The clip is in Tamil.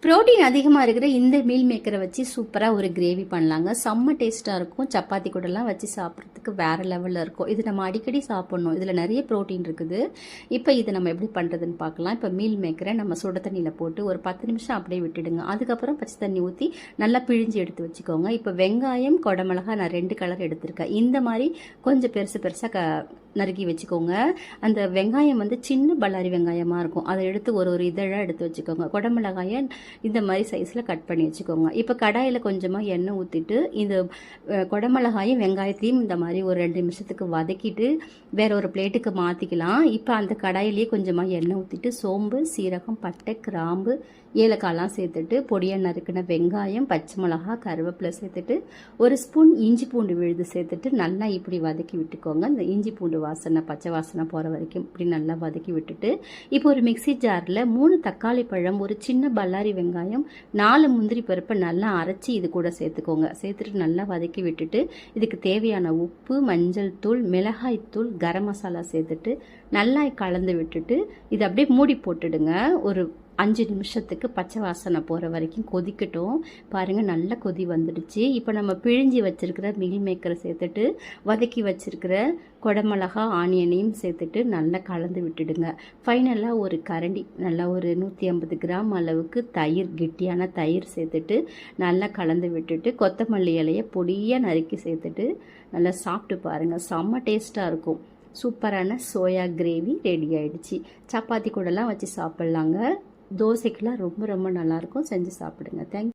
புரோட்டீன் அதிகமாக இருக்கிற இந்த மீல் மேக்கரை வச்சு சூப்பராக ஒரு கிரேவி பண்ணலாங்க. செம்ம டேஸ்ட்டாக இருக்கும். சப்பாத்தி கூடலாம் வச்சு சாப்பிட்றதுக்கு வேறு லெவலில் இருக்கும். இது நம்ம அடிக்கடி சாப்பிட்ணும். இதில் நிறைய ப்ரோட்டீன் இருக்குது. இப்போ இது நம்ம எப்படி பண்ணுறதுன்னு பார்க்கலாம். இப்போ மீல் மேக்கரை நம்ம சுட தண்ணியில் போட்டு ஒரு 10 நிமிஷம் அப்படியே விட்டுடுங்க. அதுக்கப்புறம் பச்சை தண்ணி ஊற்றி நல்லா பிழிஞ்சு எடுத்து வச்சுக்கோங்க. இப்போ வெங்காயம், குடமிளகா நான் 2 கலர் எடுத்திருக்கேன். இந்த மாதிரி கொஞ்சம் பெருசாக நறுக்கி வச்சுக்கோங்க. அந்த வெங்காயம் வந்து சின்ன பல்லாரி வெங்காயமாக இருக்கும். அதை எடுத்து ஒரு இதழாக எடுத்து வச்சுக்கோங்க. குடமிளகாயை இந்த மாதிரி சைஸில் கட் பண்ணி வச்சுக்கோங்க. இப்போ கடாயில் கொஞ்சமாக எண்ணெய் ஊற்றிட்டு இந்த குடமிளகாயும் வெங்காயத்தையும் இந்த மாதிரி ஒரு 2 நிமிஷத்துக்கு வதக்கிட்டு வேற ஒரு பிளேட்டுக்கு மாற்றிக்கலாம். இப்போ அந்த கடாயிலேயே கொஞ்சமாக எண்ணெய் ஊற்றிட்டு சோம்பு, சீரகம், பட்டை, கிராம்பு, ஏலக்காய்லாம் சேர்த்துட்டு பொடியாக நறுக்கின வெங்காயம், பச்சை மிளகா, கருவேப்பிலை சேர்த்துட்டு 1 ஸ்பூன் இஞ்சி பூண்டு விழுது சேர்த்துட்டு நல்லா இப்படி வதக்கி விட்டுக்கோங்க. இந்த இஞ்சி பூண்டு வாசனை, பச்சை வாசனை போகிற வரைக்கும் இப்படி நல்லா வதக்கி விட்டுட்டு இப்போ ஒரு மிக்சி ஜாரில் 3 தக்காளி பழம், ஒரு சின்ன பல்லாரி வெங்காயம், 4 முந்திரி பருப்பை நல்லா அரைச்சி இது கூட சேர்த்துக்கோங்க. சேர்த்துட்டு நல்லா வதக்கி விட்டுட்டு இதுக்கு தேவையான உப்பு, மஞ்சள் தூள், மிளகாய் தூள், கரம் மசாலா சேர்த்துட்டு நல்லா கலந்து விட்டுட்டு இதை அப்படியே மூடி போட்டுடுங்க. ஒரு 5 நிமிஷத்துக்கு பச்சை வாசனை போகிற வரைக்கும் கொதிக்கட்டும். பாருங்கள், நல்ல கொதி வந்துடுச்சு. இப்போ நம்ம பிழிஞ்சி வச்சுருக்கிற மீல் மேக்கரை சேர்த்துட்டு வதக்கி வச்சுருக்கிற குடமிளகா, ஆனியனையும் சேர்த்துட்டு நல்லா கலந்து விட்டுடுங்க. ஃபைனலாக ஒரு கரண்டி நல்லா ஒரு 150 கிராம் அளவுக்கு தயிர், கெட்டியான தயிர் சேர்த்துட்டு நல்லா கலந்து விட்டுட்டு கொத்தமல்லி இலையை பொடியாக நறுக்கி சேர்த்துட்டு நல்லா சாப்பிட்டு பாருங்கள். செம்ம டேஸ்ட்டாக இருக்கும். சூப்பரான சோயா கிரேவி ரெடி ஆயிடுச்சு. சப்பாத்தி கூடலாம் வச்சு சாப்பிட்லாங்க. தோசைக்கெல்லாம் ரொம்ப ரொம்ப நல்லாயிருக்கும். செஞ்சு சாப்பிடுங்க. தேங்க்யூ.